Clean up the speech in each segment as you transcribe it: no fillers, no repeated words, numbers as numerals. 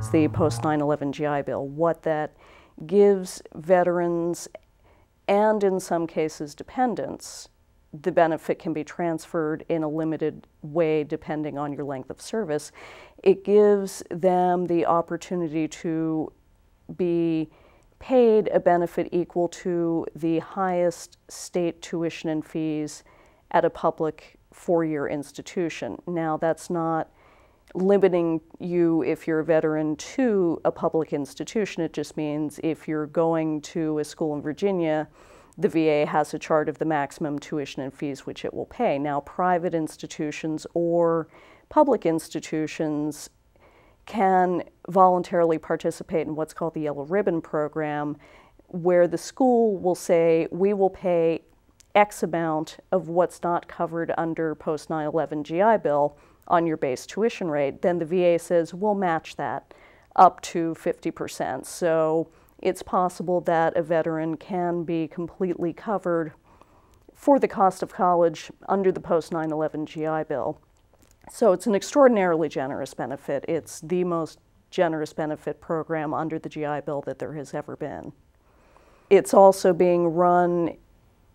is the post 9/11 GI Bill. What that gives veterans, and in some cases dependents, the benefit can be transferred in a limited way depending on your length of service. It gives them the opportunity to be paid a benefit equal to the highest state tuition and fees at a public four-year institution. Now, that's not limiting you if you're a veteran to a public institution. It just means if you're going to a school in Virginia, the VA has a chart of the maximum tuition and fees which it will pay. Now, private institutions or public institutions can voluntarily participate in what's called the Yellow Ribbon Program, where the school will say, we will pay X amount of what's not covered under post 9/11 GI Bill on your base tuition rate. Then the VA says, we'll match that up to 50%. So it's possible that a veteran can be completely covered for the cost of college under the post 9/11 GI Bill. So it's an extraordinarily generous benefit. It's the most generous benefit program under the GI Bill that there has ever been. It's also being run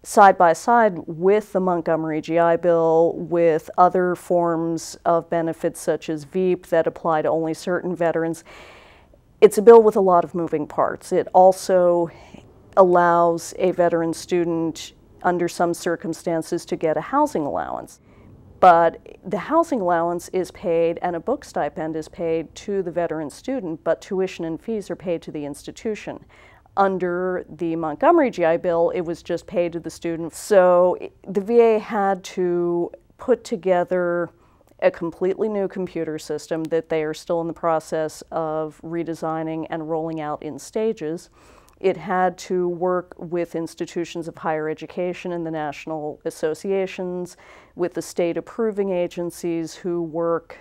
side by side with the Montgomery GI Bill, with other forms of benefits such as VEAP that apply to only certain veterans. It's a bill with a lot of moving parts. It also allows a veteran student, under some circumstances, to get a housing allowance. But the housing allowance is paid and a book stipend is paid to the veteran student, but tuition and fees are paid to the institution. Under the Montgomery GI Bill, it was just paid to the student. So the VA had to put together a completely new computer system that they are still in the process of redesigning and rolling out in stages. It had to work with institutions of higher education and the national associations, with the state approving agencies who work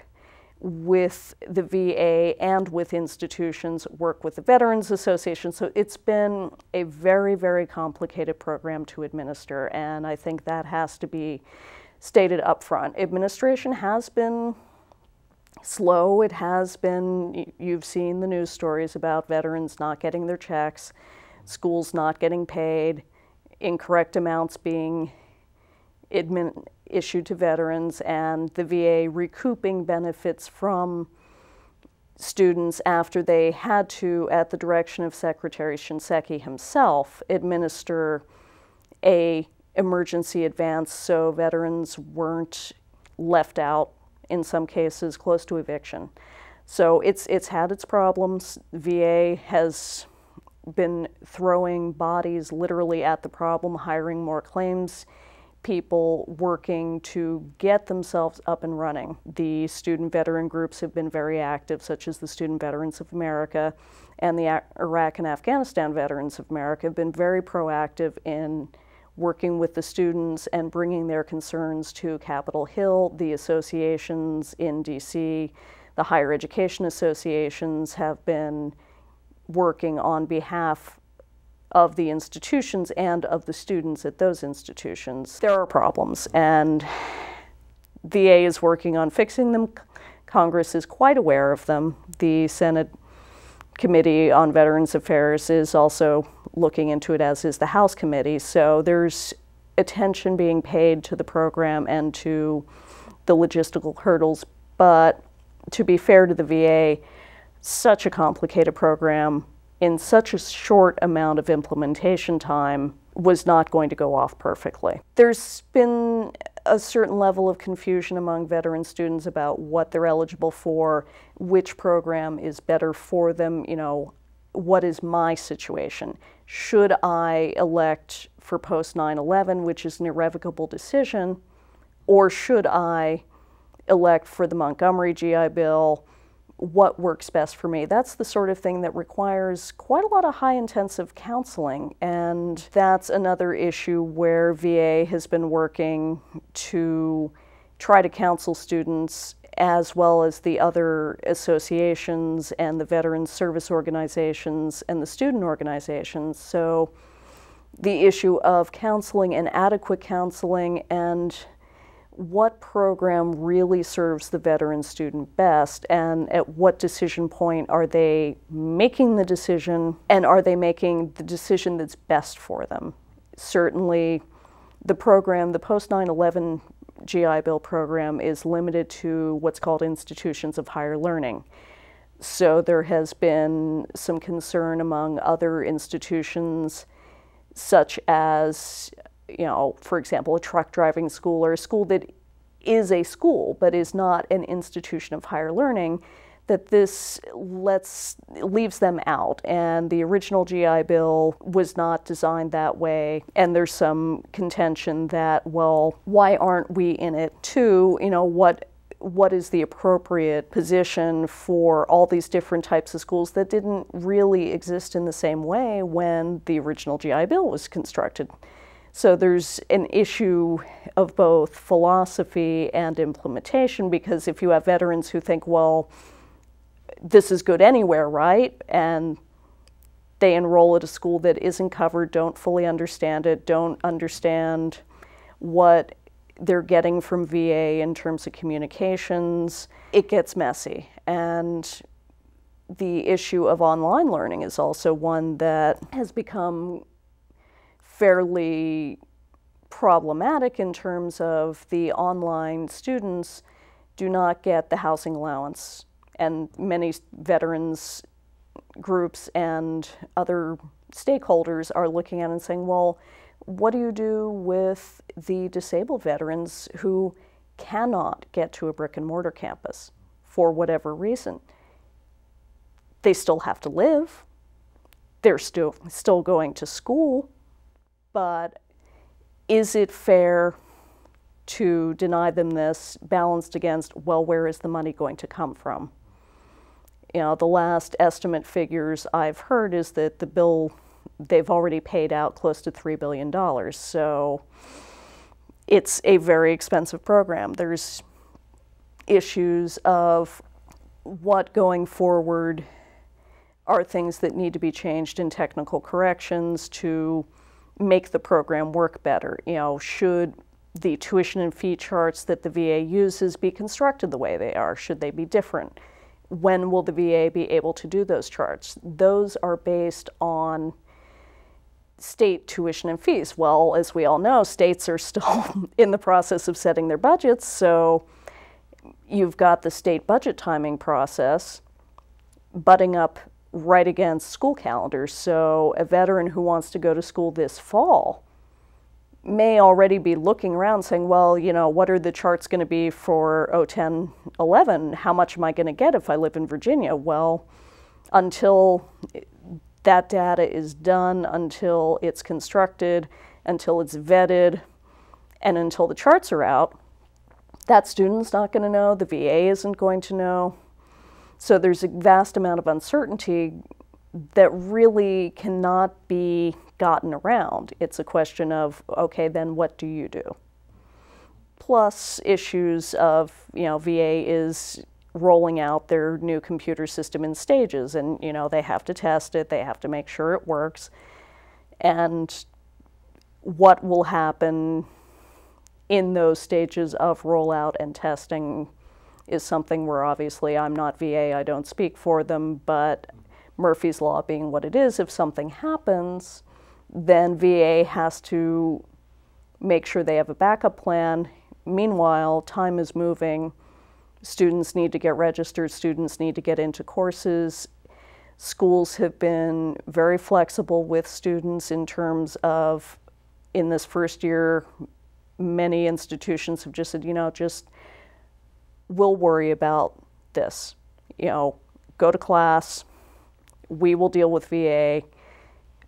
with the VA and with institutions, work with the Veterans Association. So it's been a very, very complicated program to administer, and I think that has to be stated up front. Administration has been slow. It has been, you've seen the news stories about veterans not getting their checks, schools not getting paid, incorrect amounts being issued to veterans, and the VA recouping benefits from students after they had to, at the direction of Secretary Shinseki himself, administer a emergency advance so veterans weren't left out, in some cases, close to eviction. So it's had its problems. VA has been throwing bodies literally at the problem, hiring more claims people, working to get themselves up and running. The student veteran groups have been very active, such as the Student Veterans of America and the Iraq and Afghanistan Veterans of America have been very proactive in working with the students and bringing their concerns to Capitol Hill. The associations in DC, the higher education associations, have been working on behalf of the institutions and of the students at those institutions. There are problems, and VA is working on fixing them. Congress is quite aware of them. The Senate Committee on Veterans Affairs is also looking into it, as is the House Committee. So there's attention being paid to the program and to the logistical hurdles. But to be fair to the VA, such a complicated program in such a short amount of implementation time was not going to go off perfectly. There's been a certain level of confusion among veteran students about what they're eligible for, which program is better for them. You know, what is my situation? Should I elect for post 9/11, which is an irrevocable decision, or should I elect for the Montgomery GI Bill? What works best for me? That's the sort of thing that requires quite a lot of high-intensive counseling, and that's another issue where VA has been working to try to counsel students, as well as the other associations and the veteran service organizations and the student organizations. So the issue of counseling and adequate counseling and what program really serves the veteran student best, and at what decision point are they making the decision, and are they making the decision that's best for them. Certainly the program, the post 9/11 GI Bill program, is limited to what's called institutions of higher learning. So there has been some concern among other institutions, such as, for example, a truck driving school, or a school that is a school but is not an institution of higher learning, that this leaves them out. And the original GI Bill was not designed that way. And there's some contention that, well, why aren't we in it too? What is the appropriate position for all these different types of schools that didn't really exist in the same way when the original GI Bill was constructed? So there's an issue of both philosophy and implementation, because if you have veterans who think, well, this is good anywhere, right? And they enroll at a school that isn't covered, don't fully understand it, don't understand what they're getting from VA in terms of communications, it gets messy. And the issue of online learning is also one that has become fairly problematic in terms of the online students do not get the housing allowance. And many veterans groups and other stakeholders are looking at it and saying, well, what do you do with the disabled veterans who cannot get to a brick and mortar campus for whatever reason? They still have to live. They're still going to school. But is it fair to deny them this, balanced against, well, where is the money going to come from? The last estimate figures I've heard is that the bill, they've already paid out close to $3 billion. So it's a very expensive program. There's issues of what going forward are things that need to be changed in technical corrections to make the program work better. Should the tuition and fee charts that the VA uses be constructed the way they are? Should they be different? When will the VA be able to do those charts? Those are based on state tuition and fees. Well, as we all know, states are still in the process of setting their budgets, so you've got the state budget timing process butting up right against school calendars. So a veteran who wants to go to school this fall may already be looking around saying, well, what are the charts going to be for 2010, 11? How much am I going to get if I live in Virginia? Well, until that data is done, until it's constructed, until it's vetted, and until the charts are out, that student's not going to know, the VA isn't going to know. So there's a vast amount of uncertainty that really cannot be gotten around. It's a question of, okay, then what do you do? Plus issues of, VA is rolling out their new computer system in stages, and, they have to test it, they have to make sure it works. And what will happen in those stages of rollout and testing is something where obviously I'm not VA, I don't speak for them, but Murphy's Law being what it is, if something happens, then VA has to make sure they have a backup plan. Meanwhile, time is moving. Students need to get registered, students need to get into courses. Schools have been very flexible with students in terms of, in this first year, many institutions have just said, we'll worry about this. Go to class, we will deal with VA,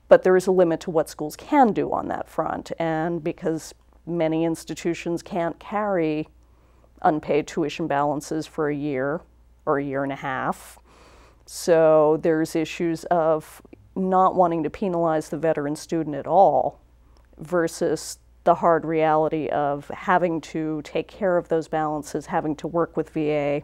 but there is a limit to what schools can do on that front. And because many institutions can't carry unpaid tuition balances for a year or a year and a half, so there's issues of not wanting to penalize the veteran student at all versus the hard reality of having to take care of those balances, having to work with VA,